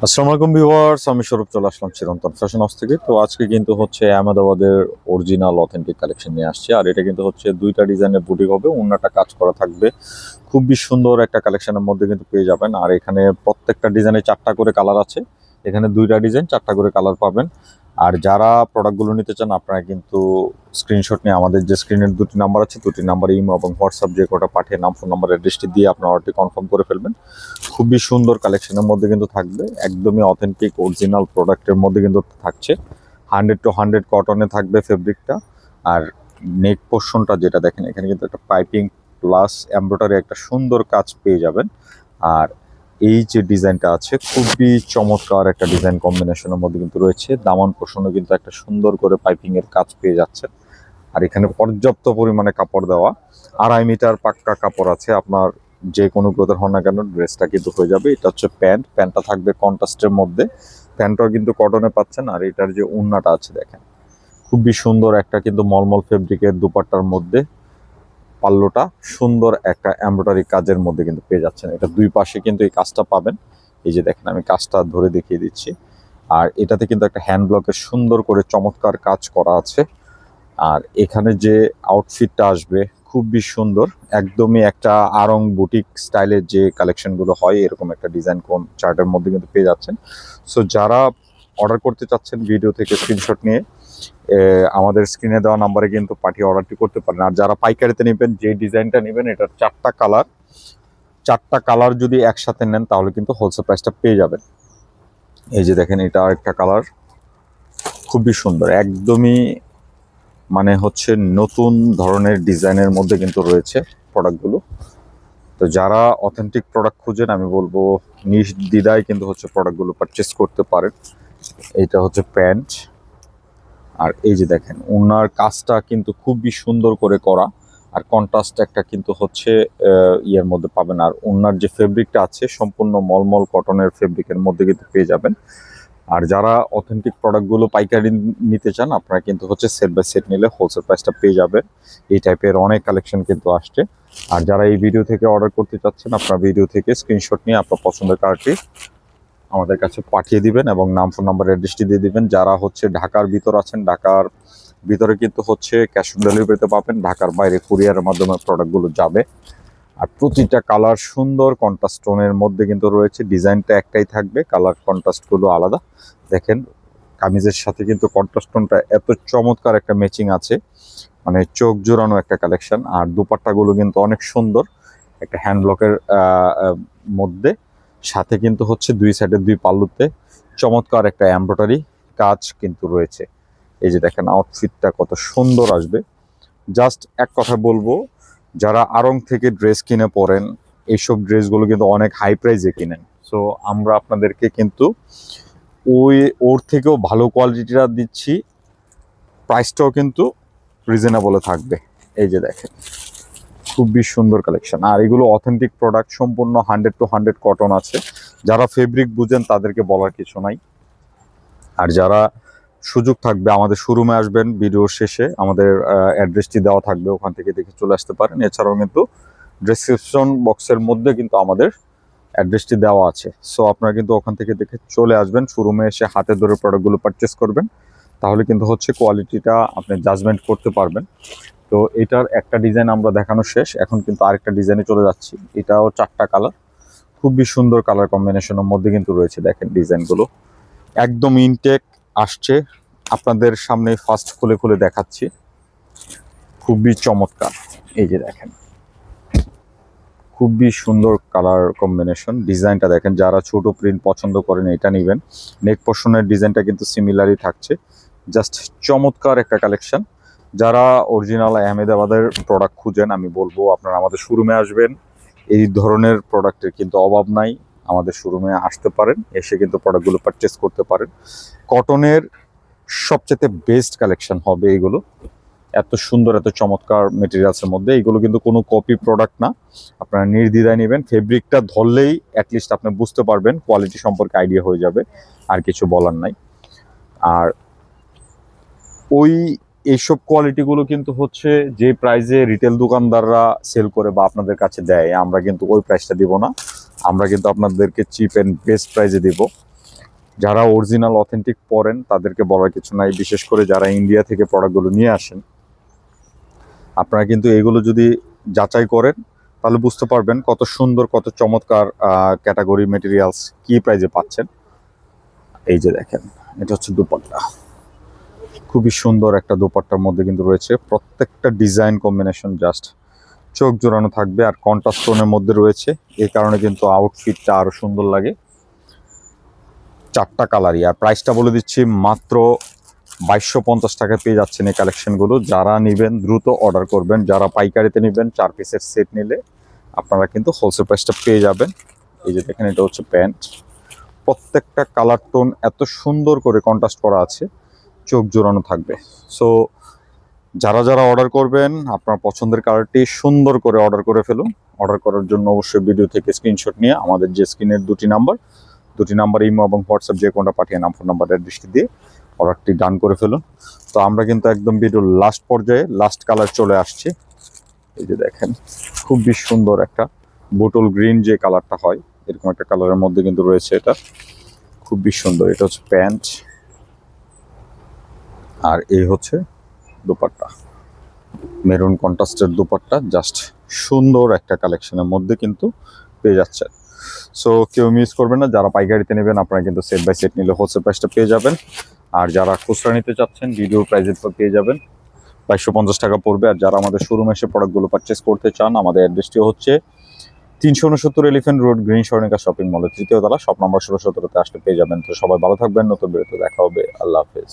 আসসালামু আলাইকুম ভিউয়ার্স, আমি স্বরূপ চলে আসলাম চিরন্তন ফ্যাশন হাউস থেকে। তো আজকে কিন্তু হচ্ছে আহমেদাবাদের অরিজিনাল অথেন্টিক কালেকশন নিয়ে আসছে। আর এটা কিন্তু হচ্ছে দুইটা ডিজাইনের বুটিক হবে, অন্যটা কাজ করা থাকবে। খুবই সুন্দর একটা কালেকশনের মধ্যে কিন্তু পেয়ে যাবেন। আর এখানে প্রত্যেকটা ডিজাইনে চারটা করে কালার আছে। এখানে দুইটা ডিজাইন চারটা করে কালার পাবেন। আর যারা প্রোডাক্টগুলো নিতে চান আপনারা কিন্তু স্ক্রিনশট নিয়ে আমাদের যে স্ক্রিনের দুটি নাম্বার আছে, দুটি নাম্বারে ইমো এবং হোয়াটসঅ্যাপ যে কোটা পাঠিয়ে নাম, ফোন নাম্বার, অ্যাড্রেসটি দিয়ে আপনার অর্ডারটি কনফার্ম করে ফেলবেন। খুবই সুন্দর কালেকশনের মধ্যে কিন্তু থাকবে, একদমই অথেন্টিক অরিজিনাল প্রোডাক্টের মধ্যে কিন্তু থাকছে। 100 to 100 কটনে থাকবে ফেব্রিকটা। আর নেক পোর্শনটা যেটা দেখেন, এখানে কিন্তু একটা পাইপিং প্লাস এমব্রয়ডারি একটা সুন্দর কাজ পেয়ে যাবেন। আর এই যে ডিজাইনটা আছে খুবই চমৎকার একটা ডিজাইন কম্বিনেশনের মধ্যে কিন্তু রয়েছে। দামান পোর্শনও কিন্তু একটা সুন্দর করে পাইপিং এর কাজ পেয়ে যাচ্ছে। আর এখানে পর্যাপ্ত পরিমাণে কাপড় দেওয়া, 2.5 মিটার পাক্কা কাপড় আছে। আপনার যে কোনো ক্লোথের হন না কেন ড্রেসটা কিন্তু হয়ে যাবে। এটা হচ্ছে প্যান্টটা থাকবে কন্ট্রাস্টের মধ্যে। প্যান্টটাও কিন্তু কটনে পাচ্ছেন। আর এটার যে ওড়নাটা আছে দেখেন, খুবই সুন্দর একটা কিন্তু মলমল ফেব্রিকের দুপাট্টার মধ্যে পাল্লোটা সুন্দর একটা এমব্রয়ডারি কাজের মধ্যে কিন্তু পেয়ে যাচ্ছেন। এটা দুই পাশে কিন্তু এই কাজটা পাবেন। এই যে দেখেন, আমি কাজটা ধরে দেখিয়ে দিচ্ছি। আর এটাতে কিন্তু একটা হ্যান্ড ব্লকের সুন্দর করে চমৎকার কাজ করা আছে। আর এখানে যে আউটফিটটা আসবে খুবই সুন্দর, একদমই একটা আরং বুটিক স্টাইলের যে কালেকশনগুলো হয় এরকম একটা ডিজাইন কোন চার্টের মধ্যে কিন্তু পেয়ে যাচ্ছেন। সো যারা অর্ডার করতে চাচ্ছেন ভিডিও থেকে স্ক্রিনশট নিয়ে আমাদের স্ক্রিনে দেওয়া নাম্বারে কিন্তু পাঠিয়ে অর্ডারটি করতে পারেন। আর যারা পাইকারিতে নেবেন, যে ডিজাইনটা নেবেন এটার চারটা কালার যদি একসাথে নেন তাহলে কিন্তু হোলসেল প্রাইসটা পেয়ে যাবেন। এই যে দেখেন, এটা আরেকটা কালার, খুবই সুন্দর, একদমই মানে হচ্ছে নতুন ধরনের ডিজাইনের মধ্যে কিন্তু রয়েছে প্রোডাক্টগুলো। তো যারা অথেন্টিক প্রোডাক্ট খুঁজেন আমি বলবো নির্দ্বিধায় কিন্তু হচ্ছে প্রোডাক্টগুলো পারচেস করতে পারেন। এইটা হচ্ছে প্যান্ট। আর এই যে দেখেন, ওনার কাজটা কিন্তু খুবই সুন্দর করে করা। আর কন্ট্রাস্ট একটা কিন্তু হচ্ছে ইয়ের মধ্যে পাবেন। আর ওনার যে ফেব্রিকটা আছে সম্পূর্ণ মলমল কটনের ফেব্রিকের মধ্যে কিন্তু পেয়ে যাবেন। আর যারা অথেন্টিক প্রোডাক্টগুলো পাইকারি নিতে চান আপনারা কিন্তু হচ্ছে সেট বাই সেট নিলে হোলসেল প্রাইসটা পেয়ে যাবেন। এই টাইপের অনেক কালেকশন কিন্তু আসছে। আর যারা এই ভিডিও থেকে অর্ডার করতে চাচ্ছেন আপনারা ভিডিও থেকে স্ক্রিনশট নিয়ে আপনার পছন্দের কার্ডটি আমাদের কাছে পাঠিয়ে দিবেন এবং নাম, ফোন নাম্বার, অ্যাড্রেসটি দিয়ে দিবেন। যারা হচ্ছে ঢাকার ভিতর আছেন, ঢাকার ভিতরে কিন্তু হচ্ছে ক্যাশ অন ডেলিভারিতে পাবেন। ঢাকার বাইরে কুরিয়ারের মাধ্যমে প্রোডাক্টগুলো যাবে। আর প্রতিটা কালার সুন্দর কন্ট্রাস্ট টোনের মধ্যে কিন্তু রয়েছে। ডিজাইনটা একটাই থাকবে, কালার কন্ট্রাস্টগুলো আলাদা। দেখেন কামিজের সাথে কিন্তু কন্ট্রাস্ট টোনটা এত চমৎকার একটা ম্যাচিং আছে, মানে চোখ জোড়ানো একটা কালেকশন। আর দুপাট্টাগুলো কিন্তু অনেক সুন্দর, একটা হ্যান্ড ব্লকের মধ্যে, সাথে কিন্তু হচ্ছে দুই সাইডে দুই পাল্লুতে চমৎকার একটা এমব্রয়ডারি কাজ কিন্তু রয়েছে। এই যে দেখেন আউটফিটটা কত সুন্দর আসবে। জাস্ট এক কথা বলবো, যারা আড়ং থেকে ড্রেস কিনে পরেন এইসব ড্রেসগুলো কিন্তু অনেক হাই প্রাইসে কিনেন। সো আমরা আপনাদেরকে কিন্তু ওর থেকেও ভালো কোয়ালিটিটা দিচ্ছি, প্রাইসটাও কিন্তু রিজনেবলে থাকবে। এই যে দেখেন, খুবই সুন্দর কালেকশন। আর এগুলো অথেন্টিক প্রোডাক্ট, সম্পূর্ণ 100 to 100 কটন আছে। যারা ফেব্রিক বুঝেন তাদেরকে বলার কিছু নাই। আর যারা সুযোগ থাকবে আমাদের শোরুমে আসবেন, ভিডিওর শেষে আমাদের অ্যাড্রেসটি দেওয়া থাকবে, ওখান থেকে দেখে চলে আসতে পারেন। এছাড়াও কিন্তু ডেসক্রিপশন বক্সের মধ্যে কিন্তু আমাদের অ্যাড্রেসটি দেওয়া আছে। সো আপনারা কিন্তু ওখান থেকে দেখে চলে আসবেন, শোরুমে এসে হাতে ধরে প্রোডাক্টগুলো পারচেস করবেন। তাহলে কিন্তু হচ্ছে কোয়ালিটিটা আপনি জাজমেন্ট করতে পারবেন। তো এটার একটা ডিজাইন আমরা দেখানো শেষ, এখন কিন্তু আরেকটা ডিজাইনে চলে যাচ্ছি। এটাও চারটা কালার, খুবই সুন্দর কালার কম্বিনেশনের মধ্যে কিন্তু রয়েছে। দেখেন ডিজাইনগুলো একদম ইনটেক আসছে, আপনাদের সামনে ফার্স্ট খুলে খুলে দেখাচ্ছি। খুবই চমৎকার, এই যে দেখেন খুবই সুন্দর কালার কম্বিনেশন। ডিজাইনটা দেখেন, যারা ছোট প্রিন্ট পছন্দ করেন এটা নেবেন। নেক পোর্শনের ডিজাইনটা কিন্তু সিমিলারই থাকছে। জাস্ট চমৎকার একটা কালেকশন। যারা অরিজিনাল আহমেদাবাদের প্রোডাক্ট খুঁজেন আমি বলবো আপনারা আমাদের শোরুমে আসবেন। এই ধরনের প্রোডাক্টের কিন্তু অভাব নাই, আমাদের শোরুমে আসতে পারেন, এসে কিন্তু প্রোডাক্টগুলো পারচেস করতে পারেন। কটনের সবচেয়ে বেস্ট কালেকশন হবে এগুলো, এত সুন্দর এত চমৎকার মেটেরিয়ালসের মধ্যে। এগুলো কিন্তু কোনো কপি প্রোডাক্ট না, আপনারা নির্দ্বিধায় নেবেন। ফেব্রিকটা ধরলেই অ্যাটলিস্ট আপনি বুঝতে পারবেন, কোয়ালিটি সম্পর্কে আইডিয়া হয়ে যাবে, আর কিছু বলার নাই। আর ওই এইসব কোয়ালিটিগুলো কিন্তু হচ্ছে যে প্রাইসে রিটেল দোকানদাররা সেল করে বা আপনাদের কাছে দেয়, আমরা কিন্তু ওই প্রাইসটা দিব না। আমরা কিন্তু আপনাদেরকে চিপ অ্যান্ড বেস্ট প্রাইসে দিব। যারা অরিজিনাল অথেন্টিক পরেন তাদেরকে বলার কিছু নাই, বিশেষ করে যারা ইন্ডিয়া থেকে প্রোডাক্টগুলো নিয়ে আসেন, আপনারা কিন্তু এগুলো যদি যাচাই করেন তাহলে বুঝতে পারবেন কত সুন্দর, কত চমৎকার ক্যাটাগরি মেটেরিয়ালস কি প্রাইজে পাচ্ছেন। এই যে দেখেন, এটা হচ্ছে দুপাট্টা, খুবই সুন্দর একটা দুপাট্টার মধ্যে কিন্তু রয়েছে প্রত্যেকটা ডিজাইন কম্বিনেশন জাস্ট চোখ জোড়ানো থাকবে, আর কন্ট্রাস্ট টোনের মধ্যে রয়েছে, এই কারণে কিন্তু আউটফিটটা আরো সুন্দর লাগে। 4টা কালারই, আর প্রাইসটা বলে দিচ্ছি মাত্র 2250 টাকায় পেয়ে যাচ্ছেন এই কালেকশনগুলো। যারা নেবেন দ্রুত অর্ডার করবেন, যারা পাইকারিতে নেবেন 4 পিসের সেট নিলে আপনারা কিন্তু হোলসেল প্রাইসটা পেয়ে যাবেন। এই যে দেখেন, এটা হচ্ছে প্যান্ট, প্রত্যেকটা কালার টোন এত সুন্দর করে কন্ট্রাস্ট করা আছে, চোখ জোড়ানো থাকবে। সো যারা যারা অর্ডার করবেন আপনার পছন্দের কালারটি সুন্দর করে অর্ডার করে ফেলুন। অর্ডার করার জন্য অবশ্যই ভিডিও থেকে স্ক্রিনশট নিয়ে আমাদের যে স্ক্রিনের দুটি নাম্বার ইমো এবং হোয়াটসঅ্যাপ যে কোনটা পাঠিয়ে নাম, ফোন নাম্বার, অ্যাড্রেসটি দিয়ে অর্ডারটি ডান করে ফেলুন। তো আমরা কিন্তু একদম ভিডিওর লাস্ট পর্যায়ে লাস্ট কালার চলে আসছি। এই যে দেখেন, খুবই সুন্দর একটা বোটল গ্রিন যে কালারটা হয় এরকম একটা কালারের মধ্যে কিন্তু রয়েছে, এটা খুবই সুন্দর। এটা হচ্ছে প্যান্ট, আর এই হচ্ছে দুপাট্টা, মেরুন কন্ট্রাস্টের দুপাট্টা, জাস্ট সুন্দর একটা কালেকশনের মধ্যে কিন্তু পেয়ে যাচ্ছে। সো কেউ মিস করবেন না, যারা পাইকারিতে নেবেন আপনারা কিন্তু সেট বাই সেট নিলে হোলসেল প্রাইসটা পেয়ে যাবেন, আর যারা খুচরা নিতে চাচ্ছেন ভিডিও প্রাইসে পেয়ে যাবেন 2250 টাকা পড়বে। আর যারা আমাদের শোরুমে এসে প্রোডাক্টগুলো পারচেস করতে চান, আমাদের অ্যাড্রেসটি হচ্ছে 369 elephant road, green Swarnika shopping মলের 3য় তলা, শপ নম্বর 16-17-তে আসলে পেয়ে যাবেন। তো সবাই ভালো থাকবেন, নতুন ভিডিওতে দেখা হবে, আল্লাহ হাফেজ।